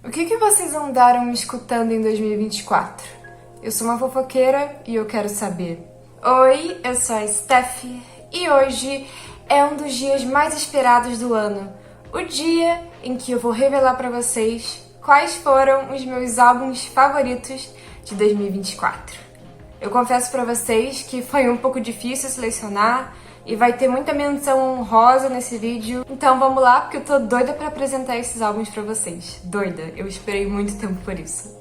O que vocês andaram escutando em 2024? Eu sou uma fofoqueira e eu quero saber. Oi, eu sou a Steph e hoje é um dos dias mais esperados do ano. O dia em que eu vou revelar pra vocês quais foram os meus álbuns favoritos de 2024. Eu confesso pra vocês que foi um pouco difícil selecionar e vai ter muita menção honrosa nesse vídeo. Então vamos lá, porque eu tô doida pra apresentar esses álbuns pra vocês. Doida, eu esperei muito tempo por isso.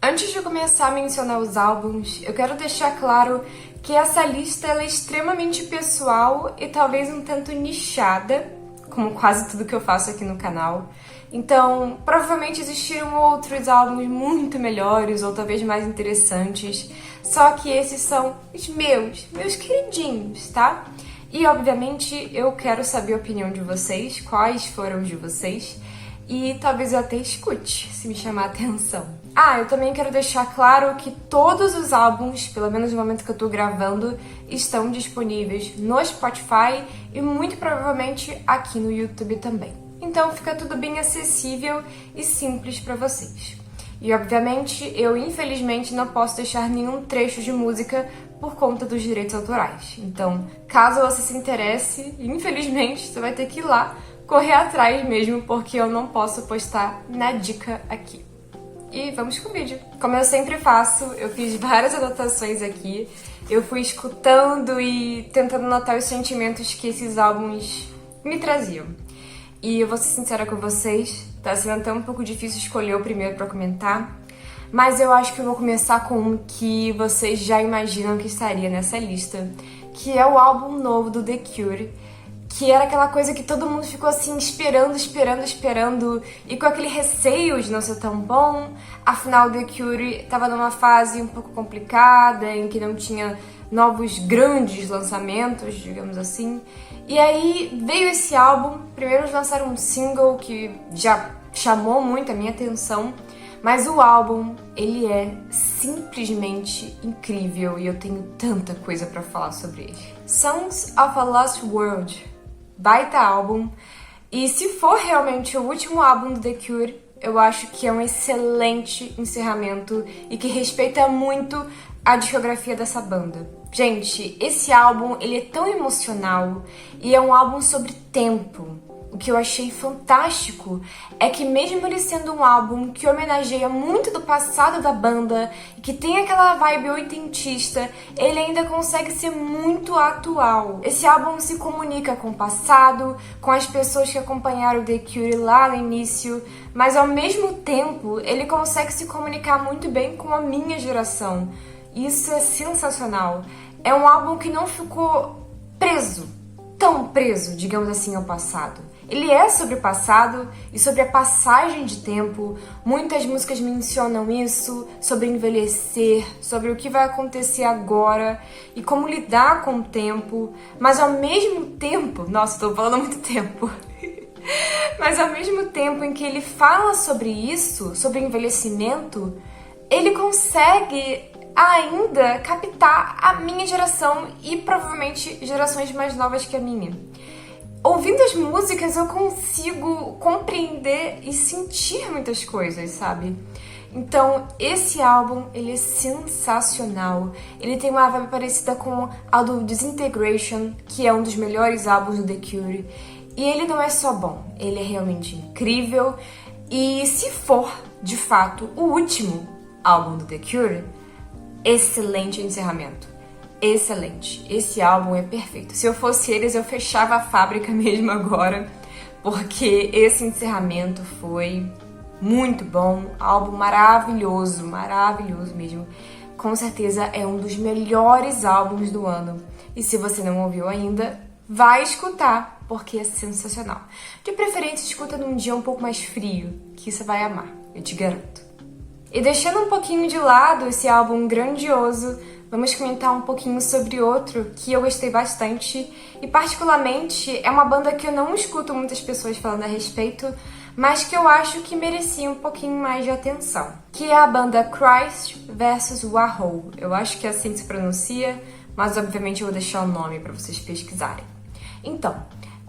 Antes de começar a mencionar os álbuns, eu quero deixar claro que essa lista ela é extremamente pessoal e talvez um tanto nichada, como quase tudo que eu faço aqui no canal. Então, provavelmente existiram outros álbuns muito melhores ou talvez mais interessantes, só que esses são os meus queridinhos, tá? E, obviamente, eu quero saber a opinião de vocês, quais foram os de vocês, e talvez eu até escute, se me chamar a atenção. Eu também quero deixar claro que todos os álbuns, pelo menos no momento que eu tô gravando, estão disponíveis no Spotify e muito provavelmente aqui no YouTube também. Então fica tudo bem acessível e simples para vocês. E obviamente eu infelizmente não posso deixar nenhum trecho de música por conta dos direitos autorais. Então, caso você se interesse, infelizmente você vai ter que ir lá correr atrás mesmo, porque eu não posso postar na dica aqui. E vamos com o vídeo. Como eu sempre faço, eu fiz várias anotações aqui. Eu fui escutando e tentando notar os sentimentos que esses álbuns me traziam. E eu vou ser sincera com vocês, tá sendo até um pouco difícil escolher o primeiro pra comentar, mas eu acho que eu vou começar com um que vocês já imaginam que estaria nessa lista, que é o álbum novo do The Cure, que era aquela coisa que todo mundo ficou assim esperando, e com aquele receio de não ser tão bom. Afinal, The Cure tava numa fase um pouco complicada, em que não tinha novos grandes lançamentos, digamos assim. E aí veio esse álbum. Primeiro eles lançaram um single que já chamou muito a minha atenção, mas o álbum, ele é simplesmente incrível e eu tenho tanta coisa pra falar sobre ele. Songs of a Lost World, baita álbum, e se for realmente o último álbum do The Cure, eu acho que é um excelente encerramento e que respeita muito a discografia dessa banda. Gente, esse álbum, ele é tão emocional e é um álbum sobre tempo. O que eu achei fantástico é que mesmo ele sendo um álbum que homenageia muito do passado da banda e que tem aquela vibe oitentista, ele ainda consegue ser muito atual. Esse álbum se comunica com o passado, com as pessoas que acompanharam o The Cure lá no início, mas ao mesmo tempo ele consegue se comunicar muito bem com a minha geração. Isso é sensacional. É um álbum que não ficou preso, tão preso, digamos assim, ao passado. Ele é sobre o passado e sobre a passagem de tempo. Muitas músicas mencionam isso, sobre envelhecer, sobre o que vai acontecer agora e como lidar com o tempo. Mas ao mesmo tempo... Nossa, tô falando há muito tempo. Mas ao mesmo tempo em que ele fala sobre isso, sobre envelhecimento, ele consegue ainda captar a minha geração e provavelmente gerações mais novas que a minha. Ouvindo as músicas eu consigo compreender e sentir muitas coisas, sabe? Então esse álbum, ele é sensacional. Ele tem uma vibe parecida com a do Disintegration, que é um dos melhores álbuns do The Cure. E ele não é só bom, ele é realmente incrível. E se for, de fato, o último álbum do The Cure, excelente encerramento. Excelente. Esse álbum é perfeito. Se eu fosse eles, eu fechava a fábrica mesmo agora, porque esse encerramento foi muito bom. Álbum maravilhoso, maravilhoso mesmo. Com certeza é um dos melhores álbuns do ano. E se você não ouviu ainda, vai escutar, porque é sensacional. De preferência, escuta num dia um pouco mais frio, que você vai amar, eu te garanto. E deixando um pouquinho de lado esse álbum grandioso, vamos comentar um pouquinho sobre outro que eu gostei bastante e particularmente é uma banda que eu não escuto muitas pessoas falando a respeito, mas que eu acho que merecia um pouquinho mais de atenção, que é a banda Christ vs. Warhol. Eu acho que é assim que se pronuncia, mas obviamente eu vou deixar o nome pra vocês pesquisarem. Então,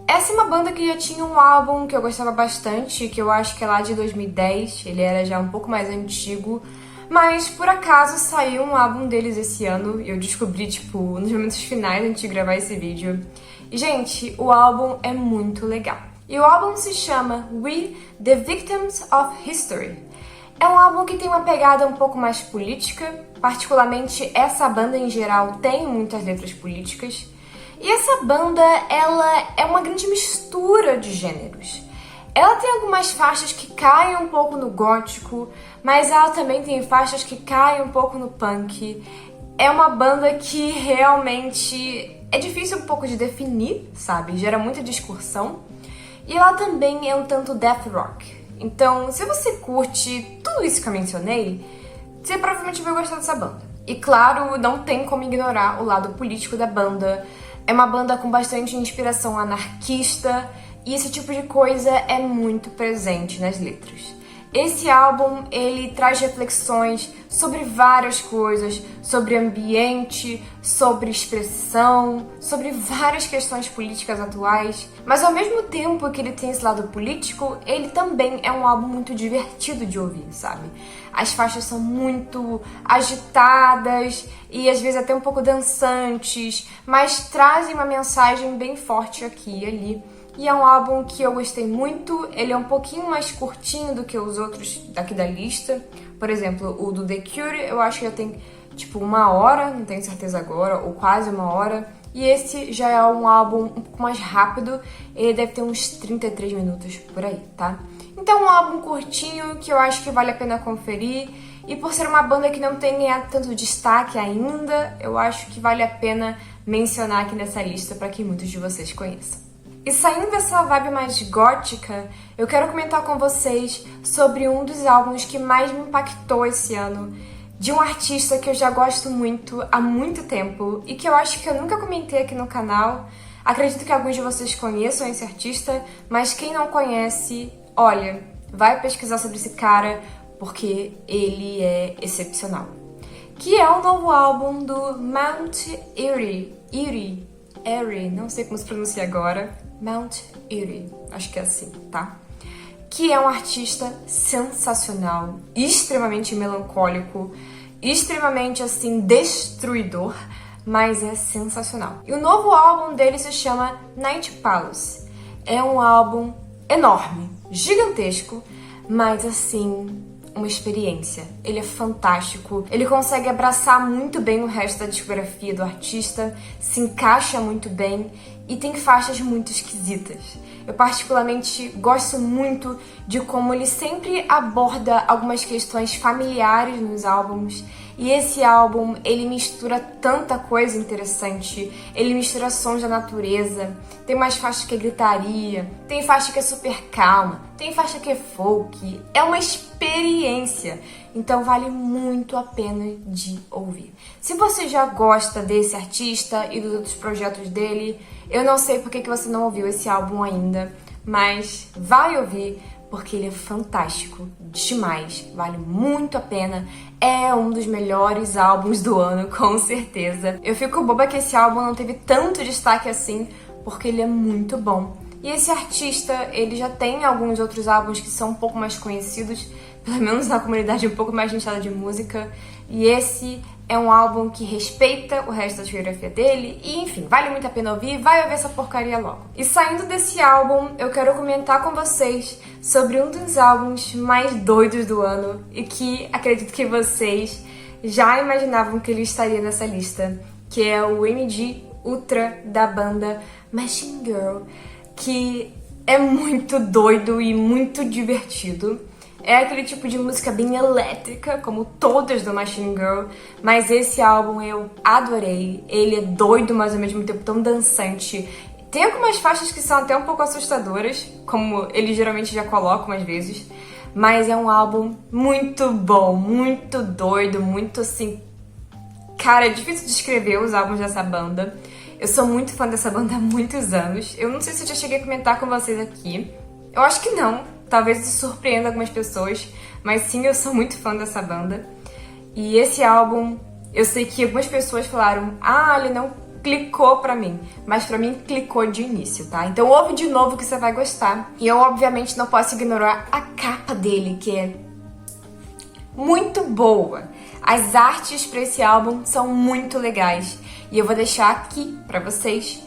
essa é uma banda que já tinha um álbum que eu gostava bastante, que eu acho que é lá de 2010, ele era já um pouco mais antigo, mas por acaso saiu um álbum deles esse ano, e eu descobri, tipo, nos momentos finais antes de gravar esse vídeo. E, gente, o álbum é muito legal. E o álbum se chama We, The Victims of History. É um álbum que tem uma pegada um pouco mais política, particularmente essa banda em geral tem muitas letras políticas. E essa banda, ela é uma grande mistura de gêneros. Ela tem algumas faixas que caem um pouco no gótico, mas ela também tem faixas que caem um pouco no punk. É uma banda que realmente é difícil um pouco de definir, sabe? Gera muita discussão. E ela também é um tanto death rock. Então, se você curte tudo isso que eu mencionei, você provavelmente vai gostar dessa banda. E claro, não tem como ignorar o lado político da banda. É uma banda com bastante inspiração anarquista e esse tipo de coisa é muito presente nas letras. Esse álbum, ele traz reflexões sobre várias coisas, sobre ambiente, sobre expressão, sobre várias questões políticas atuais, mas ao mesmo tempo que ele tem esse lado político, ele também é um álbum muito divertido de ouvir, sabe? As faixas são muito agitadas e às vezes até um pouco dançantes, mas trazem uma mensagem bem forte aqui e ali. E é um álbum que eu gostei muito, ele é um pouquinho mais curtinho do que os outros daqui da lista. Por exemplo, o do The Cure, eu acho que já tem tipo 1 hora, não tenho certeza agora, ou quase 1 hora. E esse já é um álbum um pouco mais rápido, ele deve ter uns 33 minutos por aí, tá? Então um álbum curtinho que eu acho que vale a pena conferir. E por ser uma banda que não tem tanto destaque ainda, eu acho que vale a pena mencionar aqui nessa lista para que muitos de vocês conheçam. E saindo dessa vibe mais gótica, eu quero comentar com vocês sobre um dos álbuns que mais me impactou esse ano, de um artista que eu já gosto muito há muito tempo e que eu acho que eu nunca comentei aqui no canal. Acredito que alguns de vocês conheçam esse artista, mas quem não conhece, olha, vai pesquisar sobre esse cara porque ele é excepcional. Que é o novo álbum do Mount Eerie, não sei como se pronuncia agora. Mount Eerie, acho que é assim, tá? Que é um artista sensacional, extremamente melancólico, extremamente, assim, destruidor, mas é sensacional. E o novo álbum dele se chama Night Palace. É um álbum enorme, gigantesco, mas, assim, uma experiência. Ele é fantástico, ele consegue abraçar muito bem o resto da discografia do artista, se encaixa muito bem e tem faixas muito esquisitas. Eu particularmente gosto muito de como ele sempre aborda algumas questões familiares nos álbuns. E esse álbum, ele mistura tanta coisa interessante, ele mistura sons da natureza, tem umas faixas que é gritaria, tem faixa que é super calma, tem faixa que é folk, é uma experiência, então vale muito a pena de ouvir. Se você já gosta desse artista e dos outros projetos dele, eu não sei por que você não ouviu esse álbum ainda, mas vai ouvir, porque ele é fantástico demais, vale muito a pena, é um dos melhores álbuns do ano, com certeza. Eu fico boba que esse álbum não teve tanto destaque assim, porque ele é muito bom. E esse artista, ele já tem alguns outros álbuns que são um pouco mais conhecidos, pelo menos na comunidade um pouco mais nichada de música, e esse é um álbum que respeita o resto da discografia dele e, enfim, vale muito a pena ouvir, vai ouvir essa porcaria logo. E saindo desse álbum, eu quero comentar com vocês sobre um dos álbuns mais doidos do ano e que acredito que vocês já imaginavam que ele estaria nessa lista, que é o MG Ultra da banda Machine Girl, que é muito doido e muito divertido. É aquele tipo de música bem elétrica, como todas do Machine Girl, mas esse álbum eu adorei. Ele é doido, mas ao mesmo tempo tão dançante. Tem algumas faixas que são até um pouco assustadoras, como ele geralmente já coloca às vezes, mas é um álbum muito bom, muito doido, muito assim... Cara, é difícil descrever os álbuns dessa banda. Eu sou muito fã dessa banda há muitos anos. Eu não sei se eu já cheguei a comentar com vocês aqui. Eu acho que não. Talvez isso surpreenda algumas pessoas, mas sim, eu sou muito fã dessa banda. E esse álbum Eu sei que algumas pessoas falaram, ah, ele não clicou pra mim, mas pra mim clicou de início, tá? Então ouve de novo que você vai gostar. E eu, obviamente, não posso ignorar a capa dele, que é muito boa. As artes pra esse álbum são muito legais. E eu vou deixar aqui pra vocês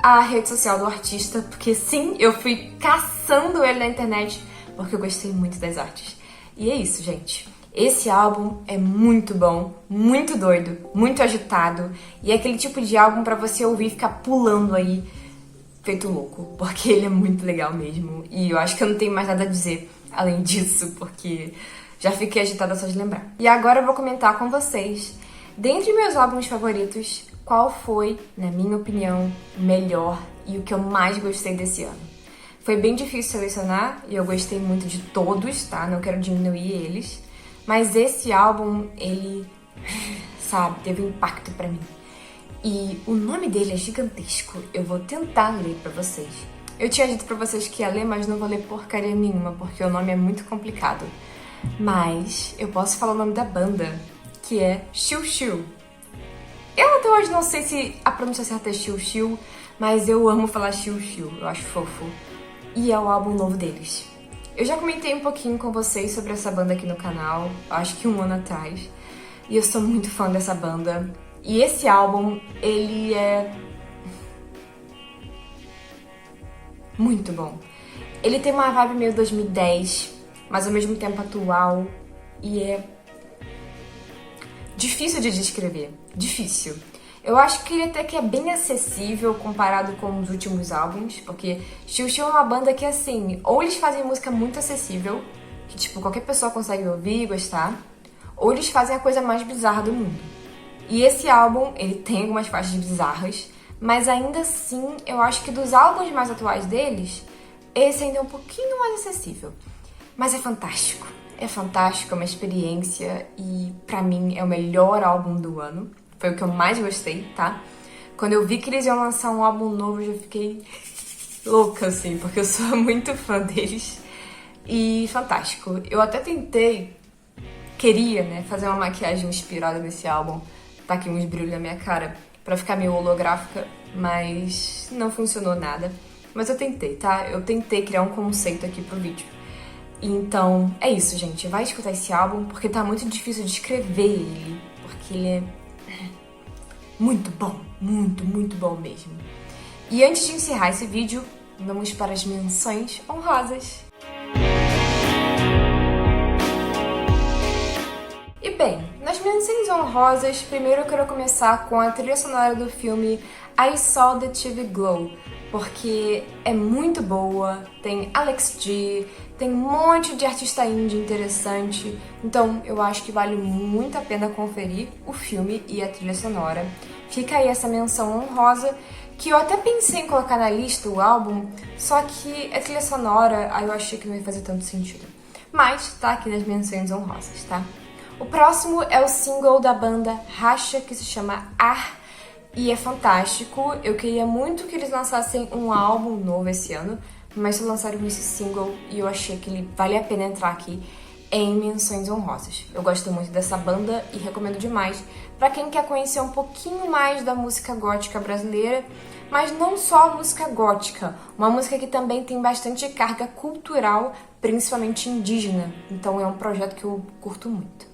a rede social do artista, porque sim, eu fui caçando ele na internet, porque eu gostei muito das artes. E é isso, gente. Esse álbum é muito bom, muito doido, muito agitado, e é aquele tipo de álbum pra você ouvir e ficar pulando aí, feito louco, porque ele é muito legal mesmo. E eu acho que eu não tenho mais nada a dizer além disso, porque já fiquei agitada só de lembrar. E agora eu vou comentar com vocês, dentre meus álbuns favoritos, qual foi, na minha opinião, o melhor e o que eu mais gostei desse ano. Foi bem difícil selecionar, e eu gostei muito de todos, tá? Não quero diminuir eles. Mas esse álbum, ele, sabe, teve um impacto pra mim. E o nome dele é gigantesco. Eu vou tentar ler pra vocês. Eu tinha dito pra vocês que ia ler, mas não vou ler porcaria nenhuma, porque o nome é muito complicado. Mas eu posso falar o nome da banda, que é Xiu Xiu. Eu até hoje não sei se a pronúncia certa é Xiu Xiu, mas eu amo falar Xiu Xiu, eu acho fofo. E é o álbum novo deles. Eu já comentei um pouquinho com vocês sobre essa banda aqui no canal, acho que um ano atrás. E eu sou muito fã dessa banda. E esse álbum, ele é muito bom. Ele tem uma vibe meio 2010, mas ao mesmo tempo atual. E é difícil de descrever, difícil. Eu acho que ele até que é bem acessível comparado com os últimos álbuns, porque Xiu Xiu é uma banda que, assim, ou eles fazem música muito acessível, que, tipo, qualquer pessoa consegue ouvir e gostar, ou eles fazem a coisa mais bizarra do mundo. E esse álbum, ele tem algumas faixas bizarras, mas ainda assim, eu acho que dos álbuns mais atuais deles, esse ainda é um pouquinho mais acessível. Mas é fantástico, é uma experiência e, pra mim, é o melhor álbum do ano. Foi o que eu mais gostei, tá? Quando eu vi que eles iam lançar um álbum novo, eu já fiquei louca, assim, porque eu sou muito fã deles. E fantástico. Eu até queria, né, fazer uma maquiagem inspirada nesse álbum. Tá aqui uns brilhos na minha cara, pra ficar meio holográfica, mas não funcionou nada. Mas eu tentei, tá? Eu tentei criar um conceito aqui pro vídeo. Então, é isso, gente. Vai escutar esse álbum, porque tá muito difícil de escrever ele, porque ele é muito bom, muito bom mesmo. E antes de encerrar esse vídeo, vamos para as menções honrosas. E bem, nas menções honrosas, primeiro eu quero começar com a trilha sonora do filme I Saw the TV Glow, porque é muito boa, tem Alex G, tem um monte de artista indie interessante, então eu acho que vale muito a pena conferir o filme e a trilha sonora. Fica aí essa menção honrosa, que eu até pensei em colocar na lista o álbum, só que a trilha sonora, aí eu achei que não ia fazer tanto sentido. Mas tá aqui nas menções honrosas, tá? O próximo é o single da banda Racha, que se chama Ar, e é fantástico. Eu queria muito que eles lançassem um álbum novo esse ano, mas só lançaram esse single e eu achei que ele vale a pena entrar aqui em menções honrosas. Eu gosto muito dessa banda e recomendo demais pra quem quer conhecer um pouquinho mais da música gótica brasileira, mas não só a música gótica, uma música que também tem bastante carga cultural, principalmente indígena, então é um projeto que eu curto muito.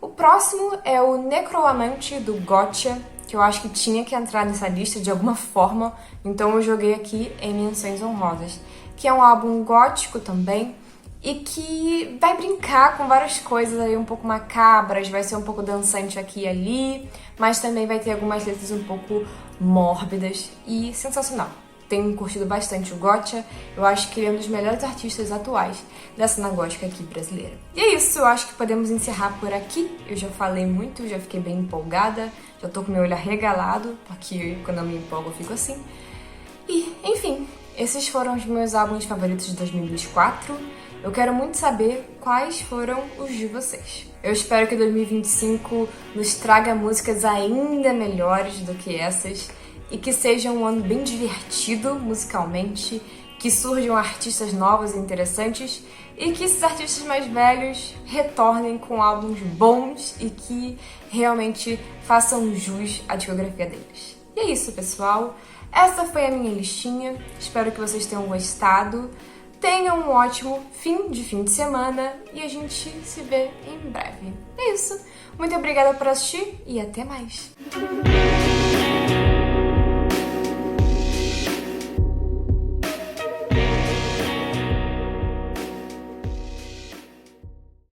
O próximo é o Necroamante, do Gotcha, que eu acho que tinha que entrar nessa lista de alguma forma, então eu joguei aqui em menções honrosas, que é um álbum gótico também, e que vai brincar com várias coisas aí um pouco macabras, vai ser um pouco dançante aqui e ali, mas também vai ter algumas letras um pouco mórbidas e sensacional. Tenho curtido bastante o Gotcha, eu acho que ele é um dos melhores artistas atuais da cena gótica aqui brasileira. E é isso, eu acho que podemos encerrar por aqui. Eu já falei muito, já fiquei bem empolgada, já tô com meu olho arregalado, porque quando eu me empolgo eu fico assim. E, enfim, esses foram os meus álbuns favoritos de 2024. Eu quero muito saber quais foram os de vocês. Eu espero que 2025 nos traga músicas ainda melhores do que essas e que seja um ano bem divertido musicalmente, que surjam artistas novos e interessantes e que esses artistas mais velhos retornem com álbuns bons e que realmente façam jus à discografia deles. E é isso, pessoal. Essa foi a minha listinha. Espero que vocês tenham gostado. Tenham um ótimo fim de semana e a gente se vê em breve. É isso. Muito obrigada por assistir e até mais.